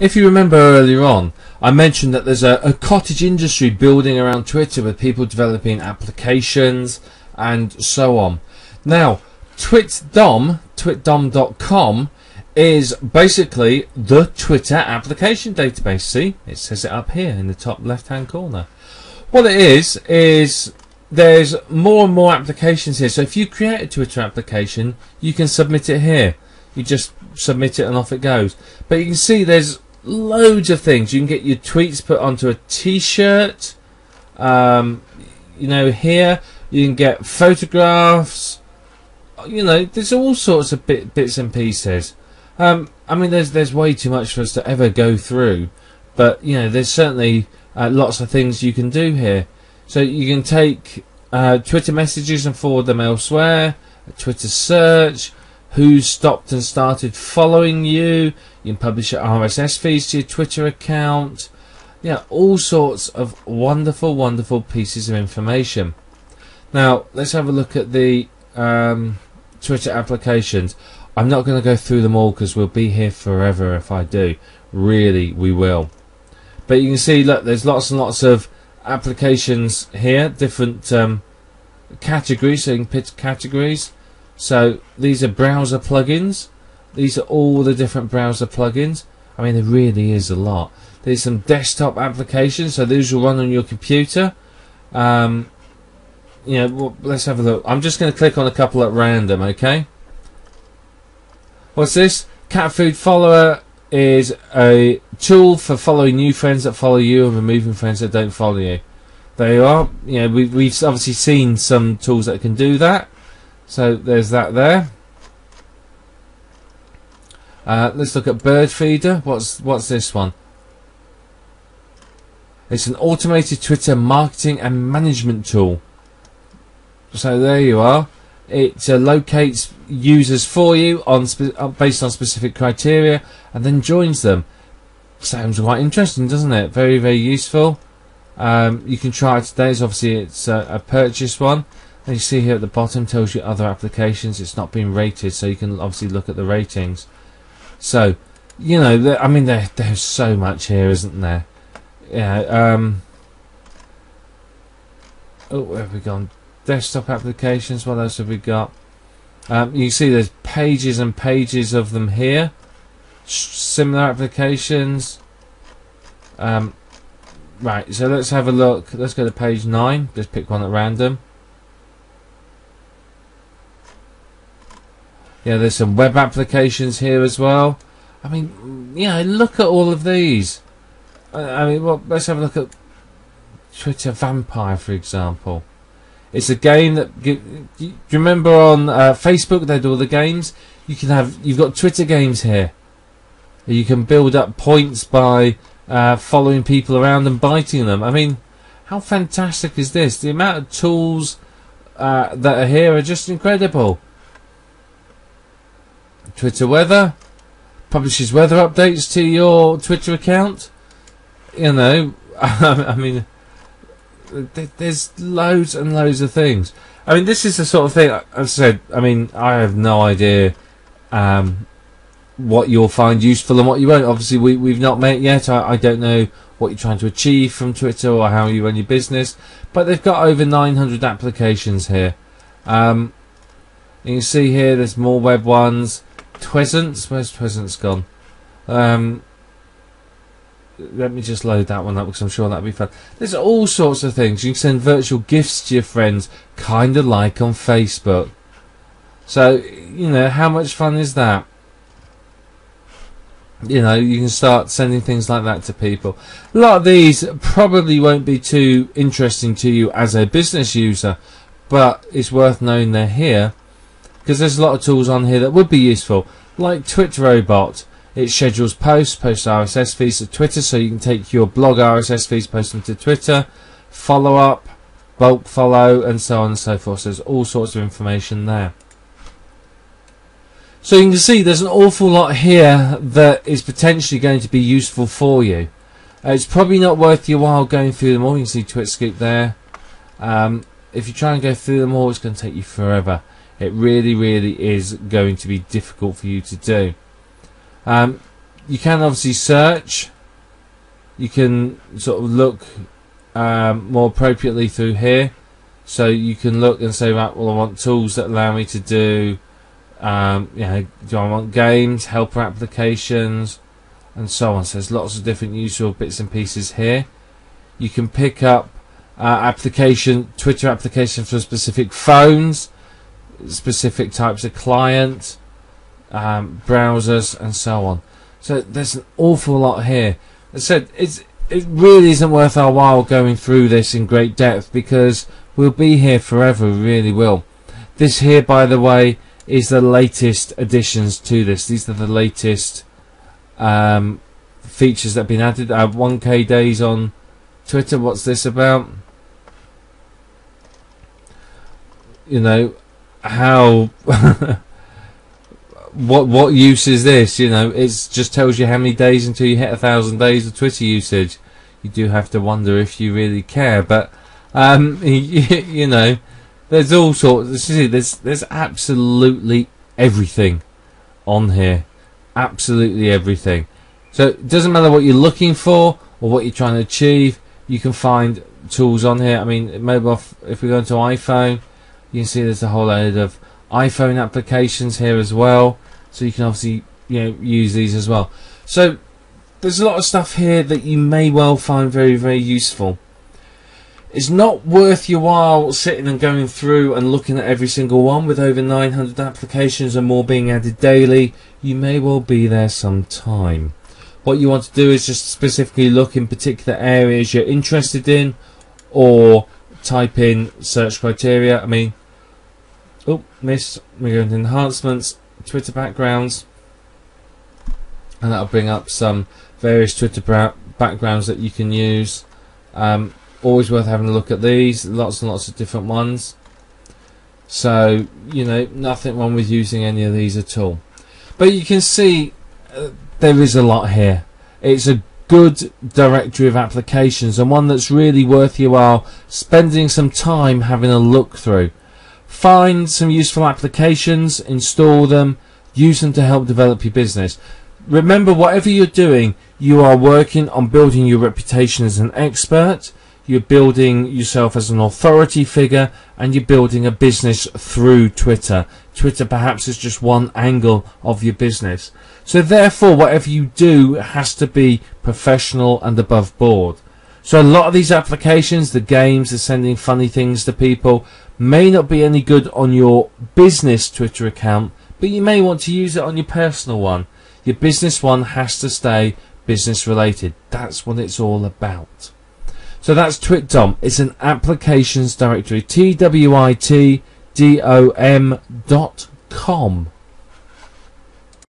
if you remember earlier on, I mentioned that there's a cottage industry building around Twitter with people developing applications and so on. Now, Twitdom.com is basically the Twitter application database. See, it says it up here in the top left hand corner. What it is there's more and more applications here. So if you create a Twitter application, you can submit it here. You just submit it and off it goes. But you can see there's loads of things. You can get your tweets put onto a t-shirt. You know, here you can get photographs. You know, there's all sorts of bits and pieces. I mean, there's way too much for us to ever go through, but you know, there's certainly lots of things you can do here. So you can take Twitter messages and forward them elsewhere. A Twitter search, who's stopped and started following you. You can publish your RSS feeds to your Twitter account. Yeah, all sorts of wonderful, wonderful pieces of information. Now let's have a look at the Twitter applications. I'm not going to go through them all because we'll be here forever if I do. Really, we will. But you can see, look, there's lots and lots of applications here, different categories, so you can pick categories. So these are browser plugins. These are all the different browser plugins. I mean, there really is a lot. There's some desktop applications, so these will run on your computer. You know, well, let's have a look. I'm just going to click on a couple at random, okay? What's this? Cat Food Follower is a tool for following new friends that follow you and removing friends that don't follow you. There you are. You know, we've obviously seen some tools that can do that. So there's that there. Let's look at Bird Feeder. What's this one? It's an automated Twitter marketing and management tool. So there you are. It locates users for you on based on specific criteria and then joins them. Sounds quite interesting, doesn't it? Very, very useful. You can try it today. Obviously it's a purchase one. And you see here at the bottom tells you other applications. It's not been rated, so you can obviously look at the ratings. So, you know, I mean, there's so much here, isn't there? Yeah. Oh, where have we gone? Desktop applications. What else have we got? You can see there's pages and pages of them here. Similar applications. Right. So let's have a look. Let's go to page 9. Just pick one at random. Yeah, there's some web applications here as well. I mean, yeah, look at all of these. I mean, well, let's have a look at Twitter Vampire, for example. It's a game that do you remember on Facebook they do all the games? You've got Twitter games here. You can build up points by following people around and biting them. I mean, how fantastic is this? The amount of tools that are here are just incredible. Twitter weather publishes weather updates to your Twitter account. You know, I mean, there's loads and loads of things. I mean, this is the sort of thing, as I said, I mean, I have no idea what you'll find useful and what you won't. Obviously, we've not met yet. I don't know what you're trying to achieve from Twitter or how you run your business, but they've got over 900 applications here. You can see here there's more web ones. Twesance, where's Twesance gone? Let me just load that one up because I'm sure that'll be fun. There's all sorts of things. You can send virtual gifts to your friends, kind of like on Facebook. So, you know, how much fun is that? You know, you can start sending things like that to people. A lot of these probably won't be too interesting to you as a business user, but it's worth knowing they're here because there's a lot of tools on here that would be useful, like TwitRobot. It schedules posts RSS feeds to Twitter, so you can take your blog RSS feeds, post them to Twitter, follow up, bulk follow, and so on and so forth. So there's all sorts of information there. So you can see there's an awful lot here that is potentially going to be useful for you. It's probably not worth your while going through them all. You can see TwitScoop there. If you try and go through them all, it's going to take you forever. It really, really is going to be difficult for you to do. You can obviously search. You can sort of look more appropriately through here. So you can look and say, right, well, I want tools that allow me to do, you know, do I want games, helper applications, and so on. So there's lots of different useful bits and pieces here. You can pick up Twitter application for specific phones, specific types of client, browsers, and so on. So there's an awful lot here. As I said, it really isn't worth our while going through this in great depth, because we'll be here forever, we really will. This here, by the way, is the latest additions to this. These are the latest features that have been added. 1K days on Twitter. What's this about? You know, how what use is this? You know, it just tells you how many days until you hit 1,000 days of Twitter usage. You do have to wonder if you really care, but you know, there's all sorts. There's absolutely everything on here, absolutely everything. So it doesn't matter what you're looking for or what you're trying to achieve. You can find tools on here. I mean, mobile. If we go into iPhone, you can see there's a whole load of iPhone applications here as well. So you can obviously, you know, use these as well. So there's a lot of stuff here that you may well find very, very useful. It's not worth your while sitting and going through and looking at every single one. With over 900 applications and more being added daily, you may well be there some time. What you want to do is just specifically look in particular areas you're interested in, or type in search criteria. I mean, oh, missed. We go into enhancements, Twitter backgrounds, and that'll bring up some various Twitter backgrounds that you can use. Always worth having a look at these. Lots and lots of different ones. So, you know, nothing wrong with using any of these at all. But you can see there is a lot here. It's a good directory of applications, and one that's really worth your while spending some time having a look through. Find some useful applications, install them, use them to help develop your business. Remember, whatever you're doing, you are working on building your reputation as an expert. You're building yourself as an authority figure, and you're building a business through Twitter. Twitter perhaps is just one angle of your business. So therefore, whatever you do has to be professional and above board. So a lot of these applications, the games, the sending funny things to people, may not be any good on your business Twitter account, but you may want to use it on your personal one. Your business one has to stay business related. That's what it's all about. So that's Twitdom. It's an applications directory. TWITDOM.com.